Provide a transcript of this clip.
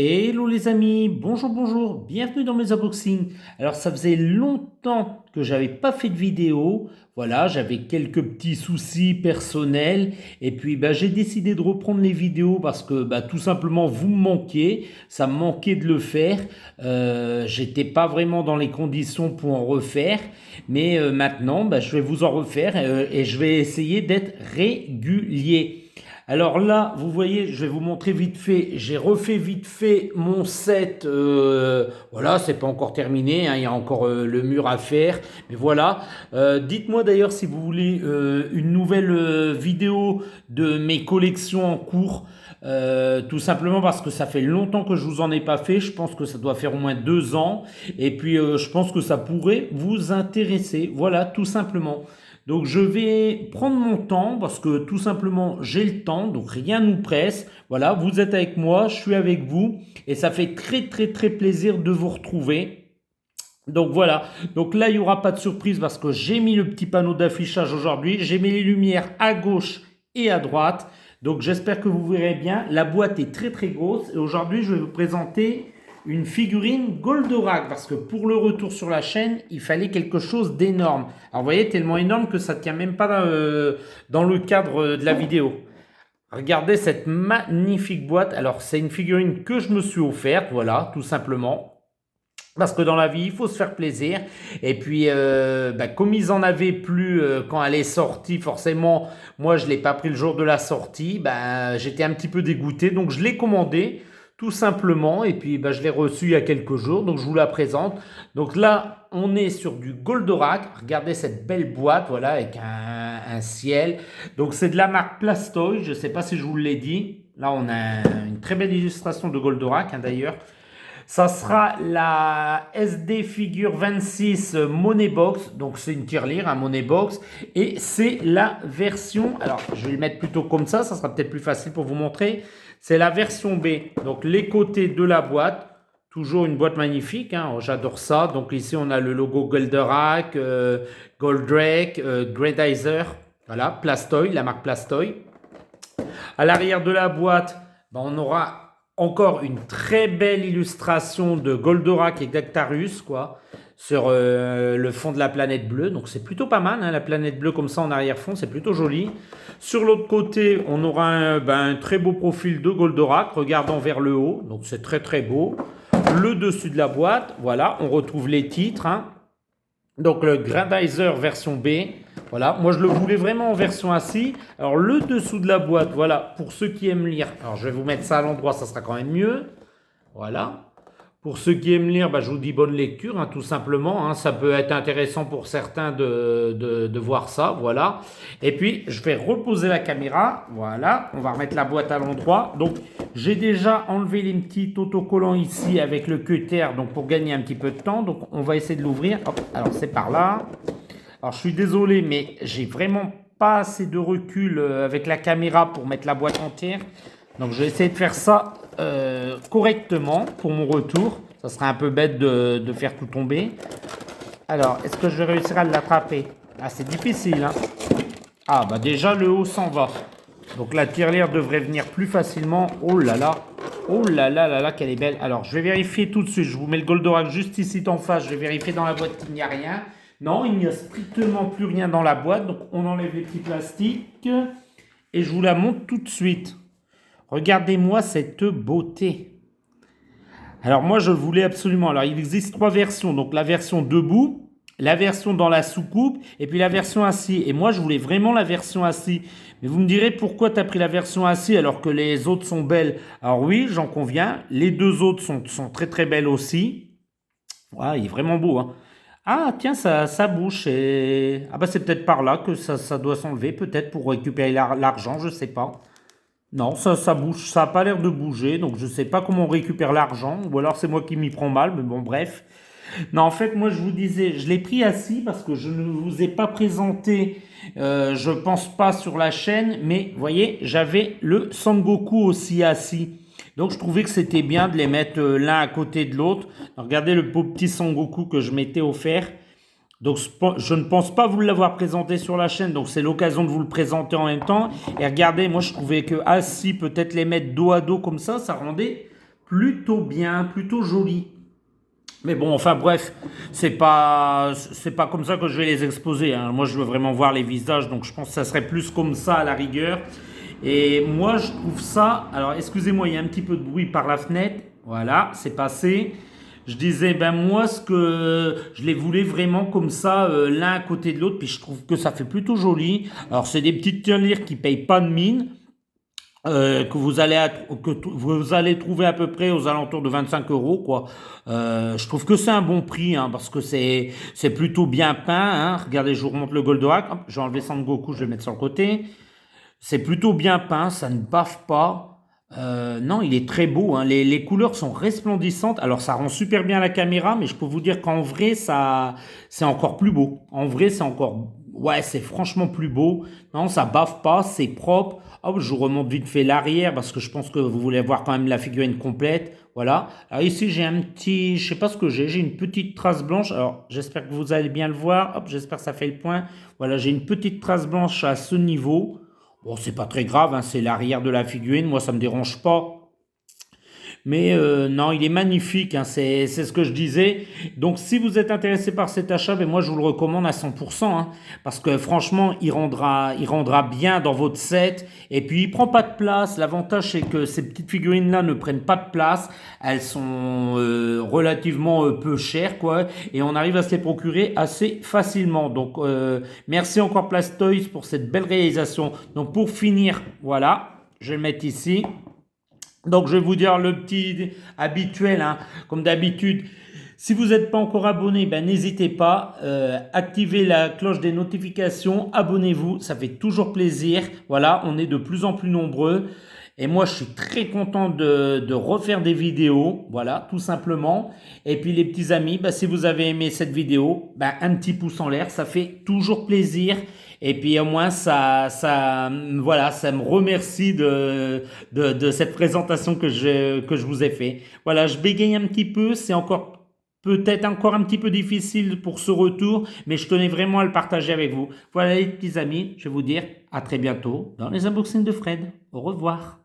Hello les amis, bonjour bonjour, bienvenue dans mes unboxings. Alors ça faisait longtemps que j'avais pas fait de vidéo, voilà, j'avais quelques petits soucis personnels et puis j'ai décidé de reprendre les vidéos parce que tout simplement vous me manquiez, ça me manquait de le faire. J'étais pas vraiment dans les conditions pour en refaire, mais maintenant je vais vous en refaire et je vais essayer d'être régulier. Alors là, vous voyez, je vais vous montrer vite fait. J'ai refait vite fait mon set. Voilà, c'est pas encore terminé, hein, il y a encore le mur à faire. Mais voilà. Dites-moi d'ailleurs si vous voulez une nouvelle vidéo de mes collections en cours. Tout simplement parce que ça fait longtemps que je vous en ai pas fait. Je pense que ça doit faire au moins 2 ans. Et puis je pense que ça pourrait vous intéresser. Voilà, tout simplement. Donc je vais prendre mon temps parce que tout simplement j'ai le temps, donc rien nous presse. Voilà, vous êtes avec moi, je suis avec vous et ça fait très très très plaisir de vous retrouver. Donc voilà, donc là il n'y aura pas de surprise parce que j'ai mis le petit panneau d'affichage aujourd'hui, j'ai mis les lumières à gauche et à droite. Donc j'espère que vous verrez bien, la boîte est très très grosse et aujourd'hui je vais vous présenter une figurine Goldorak parce que pour le retour sur la chaîne, il fallait quelque chose d'énorme. Alors vous voyez, tellement énorme que ça ne tient même pas dans le cadre de la vidéo. Regardez cette magnifique boîte. Alors c'est une figurine que je me suis offerte, voilà, tout simplement. Parce que dans la vie, il faut se faire plaisir. Et puis, comme ils en avaient plus quand elle est sortie, forcément, moi, je ne l'ai pas pris le jour de la sortie. J'étais un petit peu dégoûté. Donc, je l'ai commandé, tout simplement. Et puis, je l'ai reçu il y a quelques jours. Donc, je vous la présente. Donc là, on est sur du Goldorak. Regardez cette belle boîte, voilà, avec un ciel. Donc, c'est de la marque Plastoy. Je ne sais pas si je vous l'ai dit. Là, on a une très belle illustration de Goldorak, hein, d'ailleurs. Ça sera la SD Figure 26 Money Box. Donc c'est une tirelire, un Money Box. Et c'est la version, alors je vais le mettre plutôt comme ça sera peut-être plus facile pour vous montrer. C'est la version B. Donc les côtés de la boîte. Toujours une boîte magnifique, hein, j'adore ça. Donc ici on a le logo Goldorak, Goldrake, Gradizer. Voilà, Plastoy, la marque Plastoy. À l'arrière de la boîte, on aura encore une très belle illustration de Goldorak et d'Actarus, quoi, sur le fond de la planète bleue. Donc c'est plutôt pas mal, hein, la planète bleue comme ça en arrière-fond, c'est plutôt joli. Sur l'autre côté, on aura un très beau profil de Goldorak, regardant vers le haut. Donc c'est très très beau. Le dessus de la boîte, voilà, on retrouve les titres, hein. Donc le Gradizer version B, voilà, moi je le voulais vraiment en version assis. Alors le dessous de la boîte, voilà, pour ceux qui aiment lire. Alors je vais vous mettre ça à l'endroit, ça sera quand même mieux. Voilà. Pour ceux qui aiment lire, je vous dis bonne lecture, hein, tout simplement, hein. Ça peut être intéressant pour certains de voir ça, voilà. Et puis, je vais reposer la caméra, voilà. On va remettre la boîte à l'endroit. Donc, j'ai déjà enlevé les petits autocollants ici avec le cutter, donc pour gagner un petit peu de temps. Donc, on va essayer de l'ouvrir. Hop, alors c'est par là. Alors, je suis désolé, mais j'ai vraiment pas assez de recul avec la caméra pour mettre la boîte entière. Donc, je vais essayer de faire ça correctement pour mon retour. Ça serait un peu bête de faire tout tomber. Alors, est-ce que je vais réussir à l'attraper? Ah, c'est difficile, hein. Ah, déjà, le haut s'en va. Donc, la tirelire devrait venir plus facilement. Oh là là. Oh là là là là, qu'elle est belle. Alors, je vais vérifier tout de suite. Je vous mets le Goldorak juste ici en face. Je vais vérifier dans la boîte qu'il n'y a rien. Non, il n'y a strictement plus rien dans la boîte. Donc, on enlève les petits plastiques. Et je vous la montre tout de suite. Regardez-moi cette beauté. Alors moi, je voulais absolument. Alors, il existe 3 versions. Donc, la version debout, la version dans la soucoupe et puis la version assis. Et moi, je voulais vraiment la version assis. Mais vous me direz, pourquoi tu as pris la version assis alors que les autres sont belles? Alors oui, j'en conviens. Les deux autres sont très très belles aussi. Voilà, il est vraiment beau, hein. Ah, tiens, ça bouge. Ah c'est peut-être par là que ça doit s'enlever, peut-être pour récupérer l'argent, je ne sais pas. Non, ça bouge, ça n'a pas l'air de bouger, donc je ne sais pas comment on récupère l'argent, ou alors c'est moi qui m'y prends mal, mais bon, bref. Non, en fait, moi, je vous disais, je l'ai pris assis parce que je ne vous ai pas présenté, je pense pas sur la chaîne, mais vous voyez, j'avais le Sangoku aussi assis. Donc, je trouvais que c'était bien de les mettre l'un à côté de l'autre. Regardez le beau petit Sangoku que je m'étais offert. Donc, je ne pense pas vous l'avoir présenté sur la chaîne, donc c'est l'occasion de vous le présenter en même temps. Et regardez, moi je trouvais que assis, peut-être les mettre dos à dos comme ça rendait plutôt bien, plutôt joli. Mais bon, enfin bref, c'est pas comme ça que je vais les exposer, hein. Moi, je veux vraiment voir les visages, donc je pense que ça serait plus comme ça à la rigueur. Et moi, je trouve ça. Alors, excusez-moi, il y a un petit peu de bruit par la fenêtre. Voilà, c'est passé. Je disais, ben moi, ce que je les voulais vraiment comme ça, l'un à côté de l'autre, puis je trouve que ça fait plutôt joli. Alors, c'est des petites tirelires qui payent pas de mine, vous allez trouver à peu près aux alentours de 25 euros, quoi. Je trouve que c'est un bon prix, hein, parce que c'est plutôt bien peint, hein. Regardez, je vous remonte le Goldorak. Hop, j'ai enlevé Sangoku, je vais le mettre sur le côté. C'est plutôt bien peint, ça ne bave pas. Non, il est très beau, hein. Les couleurs sont resplendissantes. Alors, ça rend super bien la caméra, mais je peux vous dire qu'en vrai, c'est encore plus beau. En vrai, c'est encore, ouais, c'est franchement plus beau. Non, ça bave pas, c'est propre. Hop, je vous remonte vite fait l'arrière parce que je pense que vous voulez voir quand même la figurine complète. Voilà. Alors ici, j'ai un petit, je sais pas ce que j'ai une petite trace blanche. Alors, j'espère que vous allez bien le voir. Hop, j'espère que ça fait le point. Voilà, j'ai une petite trace blanche à ce niveau. Bon, c'est pas très grave, hein, c'est l'arrière de la figurine, moi ça me dérange pas. Mais non, il est magnifique, hein, c'est ce que je disais. Donc si vous êtes intéressé par cet achat, ben moi je vous le recommande à 100%, hein, parce que franchement, il rendra bien dans votre set. Et puis il prend pas de place. L'avantage c'est que ces petites figurines-là ne prennent pas de place. Elles sont relativement peu chères, quoi. Et on arrive à se les procurer assez facilement. Donc merci encore Plastoys pour cette belle réalisation. Donc pour finir, voilà, je vais le mettre ici. Donc, je vais vous dire le petit habituel, hein, comme d'habitude. Si vous n'êtes pas encore abonné, ben, n'hésitez pas. Activez la cloche des notifications, abonnez-vous, ça fait toujours plaisir. Voilà, on est de plus en plus nombreux. Et moi, je suis très content de refaire des vidéos, voilà, tout simplement. Et puis les petits amis, bah, si vous avez aimé cette vidéo, bah, un petit pouce en l'air, ça fait toujours plaisir. Et puis au moins, voilà, ça me remercie de cette présentation que je vous ai fait. Voilà, je bégaye un petit peu, c'est encore peut-être encore un petit peu difficile pour ce retour, mais je tenais vraiment à le partager avec vous. Voilà les petits amis, je vais vous dire à très bientôt dans les unboxings de Fred. Au revoir.